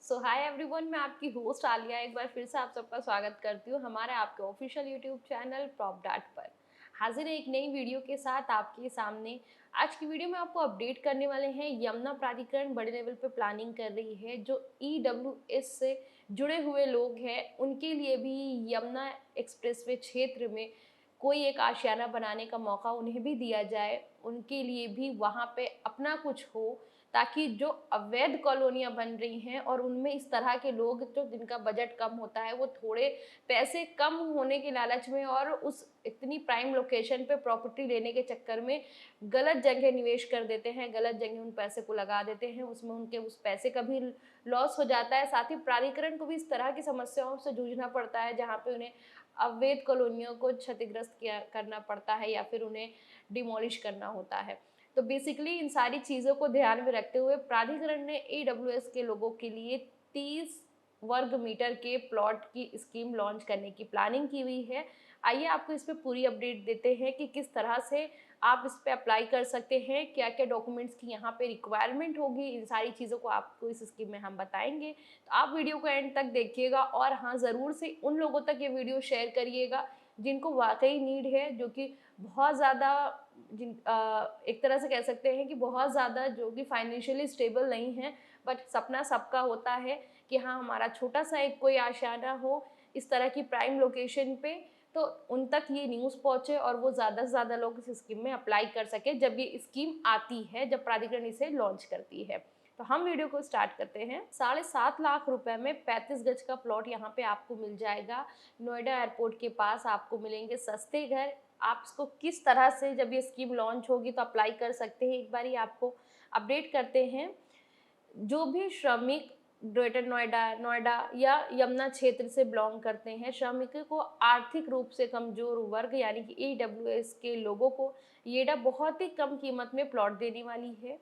सो hi everyone, मैं आपकी host Alia एक बार फिर से आप सबका स्वागत करती हूँ हमारे आपके official YouTube channel prop dot पर। हाजिर है एक नई वीडियो के साथ आपके सामने। आज की वीडियो में आपको अपडेट करने वाले हैं, यमुना प्राधिकरण बड़े लेवल पे प्लानिंग कर रही है। जो EWS से जुड़े हुए लोग हैं उनके लिए भी यमुना एक्सप्रेसवे क्षेत्र में कोई एक आशियाना बनाने का मौका उन्हें भी दिया जाए, उनके लिए भी वहाँ पे अपना कुछ हो, ताकि जो अवैध कॉलोनियाँ बन रही हैं और उनमें इस तरह के लोग जो जिनका बजट कम होता है वो थोड़े पैसे कम होने के लालच में और उस इतनी प्राइम लोकेशन पे प्रॉपर्टी लेने के चक्कर में गलत जगह निवेश कर देते हैं, गलत जगह उन पैसे को लगा देते हैं, उसमें उनके उस पैसे का भी लॉस हो जाता है। साथ ही प्राधिकरण को भी इस तरह की समस्याओं से जूझना पड़ता है जहाँ पे उन्हें अवैध कॉलोनियों को क्षतिग्रस्त किया करना पड़ता है या फिर उन्हें डिमोलिश करना होता है। तो बेसिकली इन सारी चीज़ों को ध्यान में रखते हुए प्राधिकरण ने EWS के लोगों के लिए 30 वर्ग मीटर के प्लॉट की स्कीम लॉन्च करने की प्लानिंग की हुई है। आइए आपको इस पे पूरी अपडेट देते हैं कि किस तरह से आप इस पे अप्लाई कर सकते हैं, क्या क्या डॉक्यूमेंट्स की यहाँ पे रिक्वायरमेंट होगी, इन सारी चीज़ों को आपको इस स्कीम में हम बताएंगे। तो आप वीडियो को एंड तक देखिएगा और हाँ, ज़रूर से उन लोगों तक ये वीडियो शेयर करिएगा जिनको वाकई नीड है, जो कि बहुत ज़्यादा एक तरह से कह सकते हैं कि बहुत ज़्यादा जो कि फाइनेंशियली स्टेबल नहीं है, बट सपना सबका होता है कि हाँ, हमारा छोटा सा एक कोई आशियाना हो इस तरह की प्राइम लोकेशन पे, तो उन तक ये न्यूज़ पहुँचे और वो ज़्यादा से ज़्यादा लोग इस स्कीम में अप्लाई कर सके जब ये स्कीम आती है, जब प्राधिकरण इसे लॉन्च करती है। तो हम वीडियो को स्टार्ट करते हैं। 7.5 लाख रुपए में 35 गज का प्लॉट यहाँ पे आपको मिल जाएगा। नोएडा एयरपोर्ट के पास आपको मिलेंगे सस्ते घर। आप इसको किस तरह से जब ये स्कीम लॉन्च होगी तो अप्लाई कर सकते हैं, एक बारी आपको अपडेट करते हैं। जो भी श्रमिक ग्रेटर नोएडा, नोएडा या यमुना क्षेत्र से बिलोंग करते हैं, श्रमिकों को आर्थिक रूप से कमजोर वर्ग यानी कि EWS के लोगों को येडा बहुत ही कम कीमत में प्लॉट देने वाली है।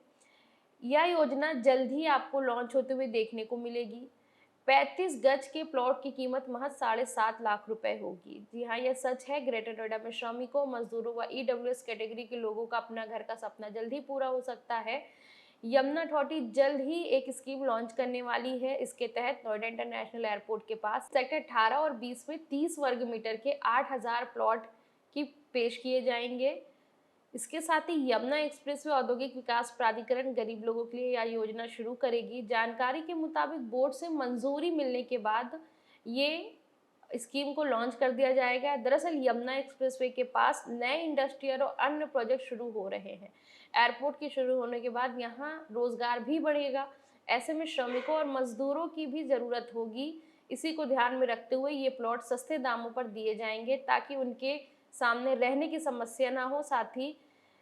यह योजना जल्द ही आपको लॉन्च होते हुए देखने को मिलेगी। 35 गज के प्लॉट की कीमत महज 7.5 लाख रुपए होगी। जी हाँ, यह सच है। ग्रेटर नोएडा में श्रमिकों, मजदूरों व EWS कैटेगरी के लोगों का अपना घर का सपना जल्द ही पूरा हो सकता है। यमुना अथॉरिटी जल्द ही एक स्कीम लॉन्च करने वाली है। इसके तहत नोएडा इंटरनेशनल एयरपोर्ट के पास सेक्टर 18 और 20 में 30 वर्ग मीटर के 8,000 प्लॉट की पेश किए जाएंगे। इसके साथ ही यमुना एक्सप्रेसवे औद्योगिक विकास प्राधिकरण गरीब लोगों के लिए यह योजना शुरू करेगी। जानकारी के मुताबिक बोर्ड से मंजूरी मिलने के बाद ये स्कीम को लॉन्च कर दिया जाएगा। दरअसल यमुना एक्सप्रेसवे के पास नए इंडस्ट्रियल और अन्य प्रोजेक्ट शुरू हो रहे हैं। एयरपोर्ट के शुरू होने के बाद यहाँ रोजगार भी बढ़ेगा। ऐसे में श्रमिकों और मजदूरों की भी ज़रूरत होगी। इसी को ध्यान में रखते हुए ये प्लॉट सस्ते दामों पर दिए जाएंगे ताकि उनके सामने रहने की समस्या ना हो। साथ ही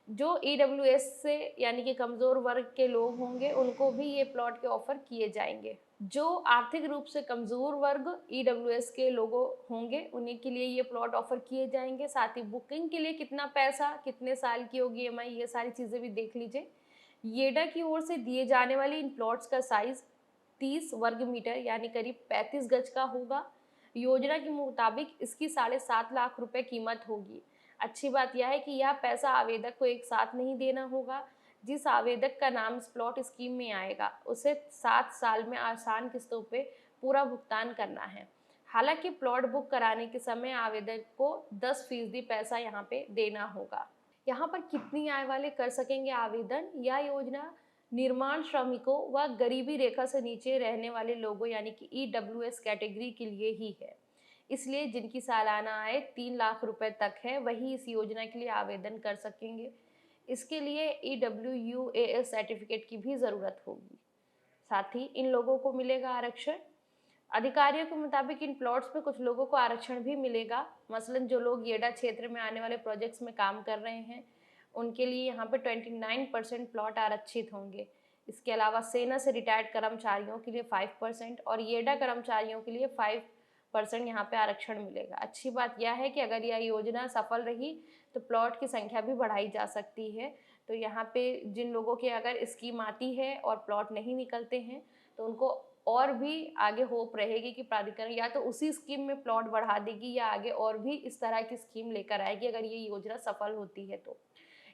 जो EWS से यानी कि कमज़ोर वर्ग के लोग होंगे उनको भी ये प्लॉट के ऑफर किए जाएंगे। जो आर्थिक रूप से कमज़ोर वर्ग EWS के लोगों होंगे उन्हीं के लिए ये प्लॉट ऑफर किए जाएंगे। साथ ही बुकिंग के लिए कितना पैसा, कितने साल की होगी EMI, ये सारी चीज़ें भी देख लीजिए। येडा की ओर से दिए जाने वाले इन प्लॉट्स का साइज़ 30 वर्ग मीटर यानी करीब 35 गज का होगा। योजना के मुताबिक इसकी 7.5 लाख रुपए कीमत होगी। अच्छी बात यह है कि यह पैसा आवेदक को एक साथ नहीं देना होगा। जिस आवेदक का नाम इस प्लॉट स्कीम में आएगा उसे 7 साल में आसान किस्तों पे पूरा भुगतान करना है। हालांकि प्लॉट बुक कराने के समय आवेदक को 10% पैसा यहाँ पे देना होगा। यहाँ पर कितनी आय वाले कर सकेंगे आवेदन? यह योजना निर्माण श्रमिकों व गरीबी रेखा से नीचे रहने वाले लोगों यानी कि EWS कैटेगरी के लिए ही है। इसलिए जिनकी सालाना आय 3 लाख रुपए तक है वही इस योजना के लिए आवेदन कर सकेंगे। इसके लिए EWUAS सर्टिफिकेट की भी ज़रूरत होगी। साथ ही इन लोगों को मिलेगा आरक्षण। अधिकारियों के मुताबिक इन प्लॉट्स में कुछ लोगों को आरक्षण भी मिलेगा। मसलन जो लोग येडा क्षेत्र में आने वाले प्रोजेक्ट्स में काम कर रहे हैं उनके लिए यहाँ पे 29% प्लॉट आरक्षित होंगे। इसके अलावा सेना से रिटायर्ड कर्मचारियों के लिए 5% और येडा कर्मचारियों के लिए 5% यहाँ पे आरक्षण मिलेगा। अच्छी बात यह है कि अगर यह योजना सफल रही तो प्लॉट की संख्या भी बढ़ाई जा सकती है। तो यहाँ पे जिन लोगों की अगर स्कीम आती है और प्लॉट नहीं निकलते हैं तो उनको और भी आगे होप रहेगी कि प्राधिकरण या तो उसी स्कीम में प्लॉट बढ़ा देगी या आगे और भी इस तरह की स्कीम लेकर आएगी अगर ये योजना सफल होती है। तो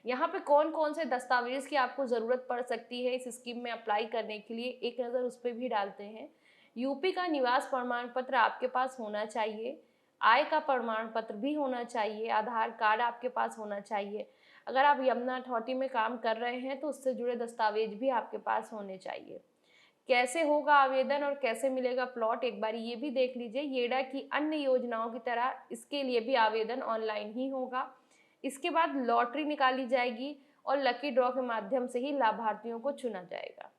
यहाँ पे कौन कौन से दस्तावेज की आपको ज़रूरत पड़ सकती है इस स्कीम में अप्लाई करने के लिए, एक नज़र उस पर भी डालते हैं। यूपी का निवास प्रमाण पत्र आपके पास होना चाहिए, आय का प्रमाण पत्र भी होना चाहिए, आधार कार्ड आपके पास होना चाहिए। अगर आप यमुना अथॉरिटी में काम कर रहे हैं तो उससे जुड़े दस्तावेज भी आपके पास होने चाहिए। कैसे होगा आवेदन और कैसे मिलेगा प्लॉट, एक बार ये भी देख लीजिए। येडा की अन्य योजनाओं की तरह इसके लिए भी आवेदन ऑनलाइन ही होगा। इसके बाद लॉटरी निकाली जाएगी और लकी ड्रॉ के माध्यम से ही लाभार्थियों को चुना जाएगा।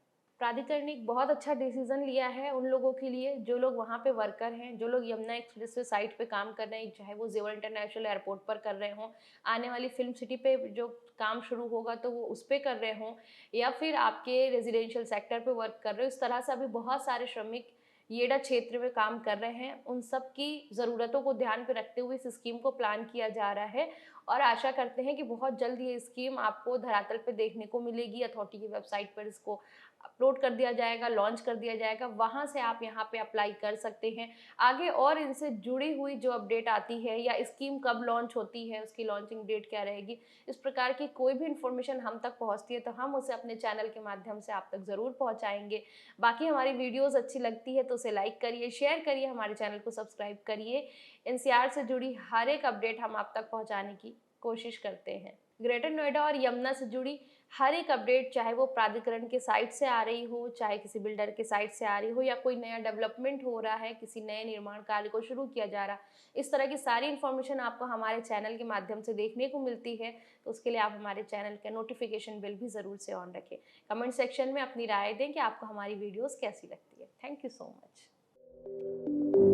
प्राधिकरण ने एक बहुत अच्छा डिसीजन लिया है उन लोगों के लिए जो लोग वहाँ पे वर्कर हैं, जो लोग यमुना एक्सप्रेस वे साइट पे काम कर रहे हैं, चाहे वो जेवर इंटरनेशनल एयरपोर्ट पर कर रहे हों, आने वाली फिल्म सिटी पे जो काम शुरू होगा तो वो उस पर कर रहे हों, या फिर आपके रेजिडेंशियल सेक्टर पे वर्क कर रहे हो। इस तरह से अभी बहुत सारे श्रमिक येडा क्षेत्र में काम कर रहे हैं। उन सब की ज़रूरतों को ध्यान में रखते हुए इस स्कीम को प्लान किया जा रहा है और आशा करते हैं कि बहुत जल्द ये स्कीम आपको धरातल पे देखने को मिलेगी। अथॉरिटी की वेबसाइट पर इसको अपलोड कर दिया जाएगा, लॉन्च कर दिया जाएगा, वहाँ से आप यहाँ पे अप्लाई कर सकते हैं। आगे और इनसे जुड़ी हुई जो अपडेट आती है या स्कीम कब लॉन्च होती है, उसकी लॉन्चिंग डेट क्या रहेगी, इस प्रकार की कोई भी इन्फॉर्मेशन हम तक पहुँचती है तो हम उसे अपने चैनल के माध्यम से आप तक ज़रूर पहुँचाएंगे। बाकी हमारी वीडियोज़ अच्छी लगती है तो उसे लाइक करिए, शेयर करिए, हमारे चैनल को सब्सक्राइब करिए। एनसीआर से जुड़ी हर एक अपडेट हम आप तक पहुँचाने की कोशिश करते हैं। ग्रेटर नोएडा और यमुना से जुड़ी हर एक अपडेट, चाहे वो प्राधिकरण के साइट से आ रही हो, चाहे किसी बिल्डर के साइट से आ रही हो, या कोई नया डेवलपमेंट हो रहा है, किसी नए निर्माण कार्य को शुरू किया जा रहा, इस तरह की सारी इन्फॉर्मेशन आपको हमारे चैनल के माध्यम से देखने को मिलती है। तो उसके लिए आप हमारे चैनल का नोटिफिकेशन बिल भी ज़रूर से ऑन रखें। कमेंट सेक्शन में अपनी राय दें कि आपको हमारी वीडियोज़ कैसी लगती है। Thank you so much.